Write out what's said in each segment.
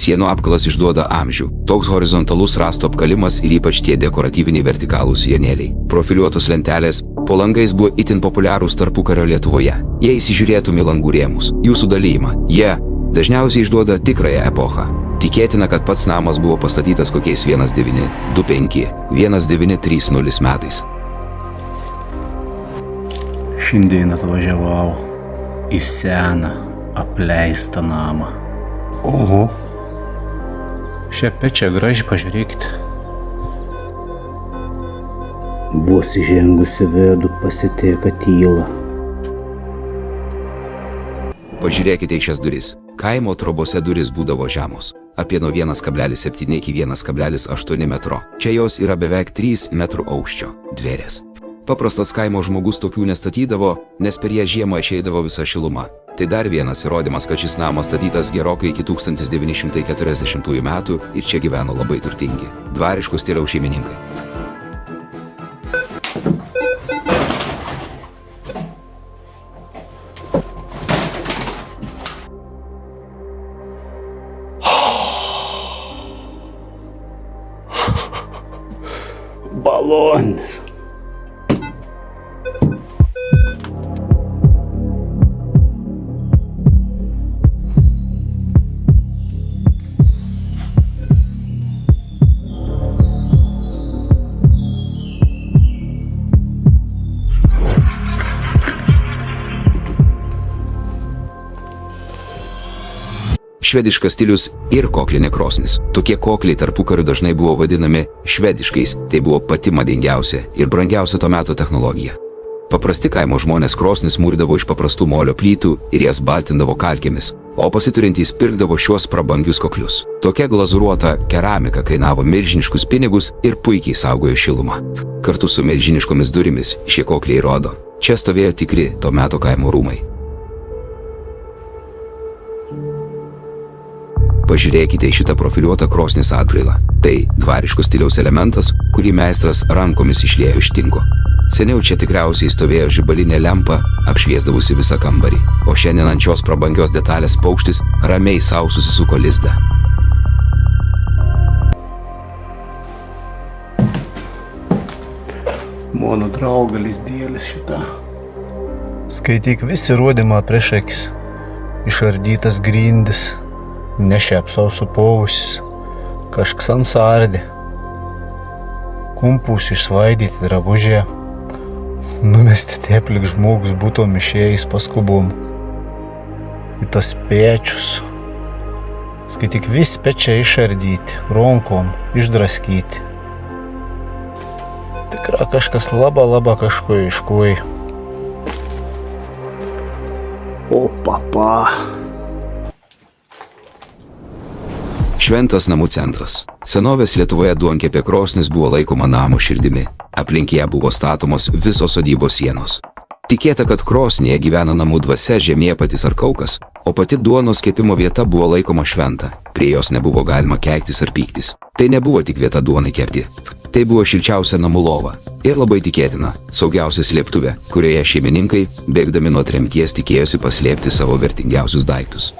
Sienų apkalas išduoda amžių. Toks horizontalus rąsto apkalimas ir ypač tie dekoratyviniai vertikalūs sienėliai. Profiliuotos lentelės po langais buvo itin populiarūs tarpukario Lietuvoje. Jei įsižiūrėtum į langų rėmus, jų sudalijimą, jie dažniausiai išduoda tikrąją epochą. Tikėtina, kad pats namas buvo pastatytas kokiais 1925, 1930 metais. Šiandien atvažiavau į seną, apleistą namą. Oho, šią pečią gražiai pažiūrėkite. Vos įžengusi vidų pasiteka tyla. Pažiūrėkite į šias duris. Kaimo trobose duris būdavo žemos, apie nuo 1,7 iki 1,8 metro. Čia jos yra beveik 3 metrų aukščio dvėrės. Paprastas kaimo žmogus tokių nestatydavo, nes per ją žiemą išeidavo visa šiluma. Tai dar vienas įrodymas, kad šis namas statytas gerokai iki 1940 metų ir čia gyveno labai turtingi, dvariško stiliaus šeimininkai. Balonis. Švediškas stilius ir koklinė krosnis. Tokie kokliai tarpukariu dažnai buvo vadinami švediškais, tai buvo pati madingiausia ir brangiausia to meto technologija. Paprasti kaimo žmonės krosnis mūrdavo iš paprastų molio plytų ir jas baltindavo kalkėmis, o pasiturintys pirkdavo šiuos prabangius koklius. Tokia glazūruota keramika kainavo milžiniškus pinigus ir puikiai saugojo šilumą. Kartu su milžiniškomis durimis šie kokliai rodo, čia stovėjo tikri to meto kaimo rūmai. Pažiūrėkite į šitą profiliuotą krosnis atbrailą. Tai dvariško stiliaus elementas, kurį meistras rankomis išliejo iš tinko. Seniau čia tikriausiai stovėjo žibalinė lempa, apšviesdavusi visą kambarį, o šiandien ant šios prabangios detalės paukštis ramiai sau susisuko lizdą. Mano draugalis dėlis šitą. Skaityk visi rodymą prieš akis. Išardytas grindis. Nešepsau supovusis, kažkas ant sardė, kumpus išsvaidyti drabužė, numesti teplik žmogus būtom išėjęs paskubom. Į tas pečius, skaityk vis pečiai išardyti, ronkom išdraskyti. Tikra kažkas laba kažko iškuoj. O papa. Šventas namų centras. Senovės Lietuvoje duonkepė krosnis buvo laikoma namo širdimi. Aplink ją buvo statomos visos sodybos sienos. Tikėta, kad krosnyje gyvena namų dvasia, žemėpatis ar kaukas, o pati duonos kepimo vieta buvo laikoma šventa. Prie jos nebuvo galima keiktis ar pyktis. Tai nebuvo tik vieta duonai kepti. Tai buvo šilčiausia namų lova. Ir labai tikėtina, saugiausia slėptuvė, kurioje šeimininkai, bėgdami nuo tremties, tikėjosi paslėpti savo vertingiausius daiktus.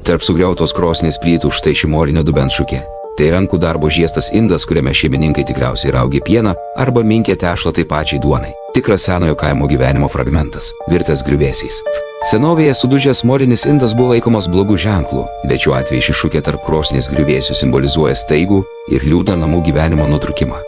Tarp sugriautos krosnės plytų štai šimorinio dubens šukė. Tai rankų darbo žiestas indas, kuriame šeimininkai tikriausiai raugė pieną arba minkė tešlą tai pačiai duonai. Tikras senojo kaimo gyvenimo fragmentas, virtęs griuvėsiais. Senovėje sudužęs molinis indas buvo laikomas blogų ženklų, bet šiuo atveju ši šukė tarp krosnės griuvėsių simbolizuoja staigų ir liūdną namų gyvenimo nutrūkimą.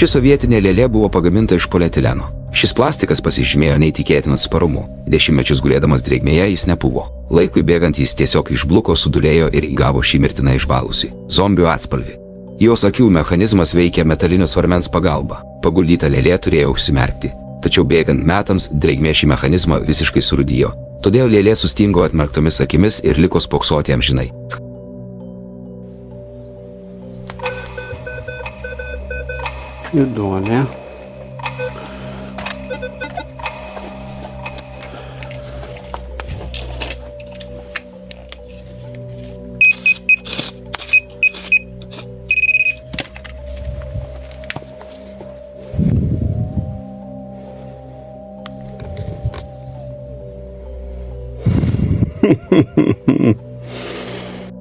Ši sovietinė lėlė buvo pagaminta iš polietileno. Šis plastikas pasižymėjo neįtikėtinu atsparumu. Dešimtmečius gulėdamas drėgmėje jis nepuvo. Laikui bėgant jis tiesiog išbluko, sudūlėjo ir įgavo šį mirtinai išbalusį zombių atspalvį. Jos akių mechanizmas veikė metalinio svarmens pagalba. Paguldyta lėlė turėjo užsimerkti. Tačiau bėgant metams drėgmė šį mechanizmą visiškai surūdijo. Todėl lėlė sustingo atmerktomis akimis ir liko spoksoti amžinai. Duonė.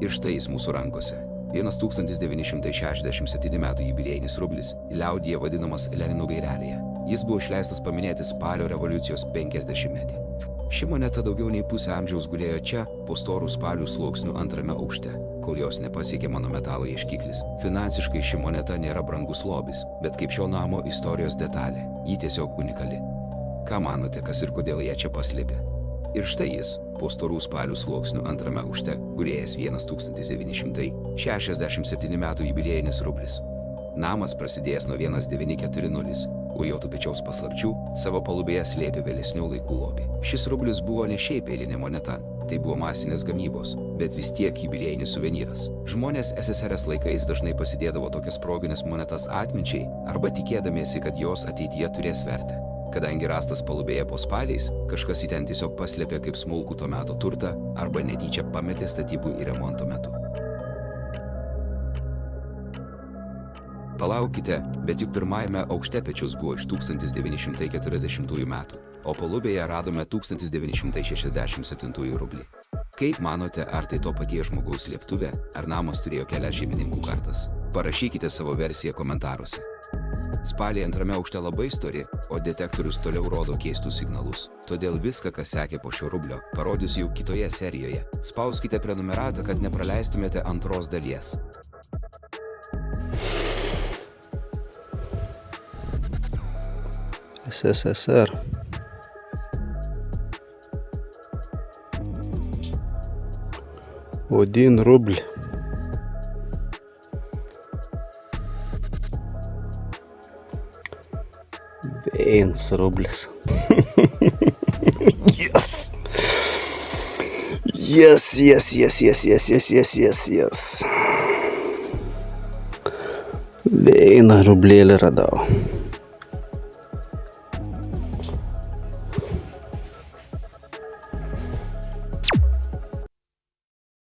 Ir štai jis mūsų rankose. 1967 metų jubiliejinis rublis, liaudyje vadinamas Lenino gairelėje. Jis buvo išleistas paminėti spalio revoliucijos 50-metį. Ši moneta daugiau nei pusę amžiaus gulėjo čia, po storų spalių sluoksnių antrame aukšte, kol jos nepasiekė mano metalo ieškiklis. Finansiškai ši moneta nėra brangus lobis, bet kaip šio namo istorijos detalė, ji tiesiog unikali. Ką manote, kas ir kodėl ją čia paslėpė? Ir štai jis, po storų spalių sluoksnių antrame aukšte, gulėjęs 1967 metų jubiliejinis rublis. Namas prasidėjęs nuo 1940, o jo tupečiaus paslapčių savo palubėje slėpė vėlesnių laikų lobį. Šis rublis buvo ne šiaip eilinė moneta, tai buvo masinės gamybos, bet vis tiek jubiliejinis suvenyras. Žmonės SSRS laikais dažnai pasidėdavo tokias proginės monetas atminčiai arba tikėdamiesi, kad jos ateityje turės vertę. Kadangi rastas palubėje po spaliais, kažkas į ten tiesiog paslėpė kaip smulkų to meto turtą arba netyčia pametė statybų ir remonto metu. Palaukite, bet juk pirmajame aukšte pečius buvo iš 1940 metų, o palubėje radome 1967 rublį. Kaip manote, ar tai to paties žmogaus slėptuvė, ar namas turėjo kelias šeimininkų kartas? Parašykite savo versiją komentaruose. Spaliai antrame aukšte labai stori, o detektorius toliau rodo keistus signalus. Todėl viską, kas sekė po šio rublio, parodysiu jau kitoje serijoje. Spauskite prenumeratą, kad nepraleistumėte antros dalies. СССР. Один рубль. Вейнс рублес. Yes. Yes. Vieną rublėlį radau.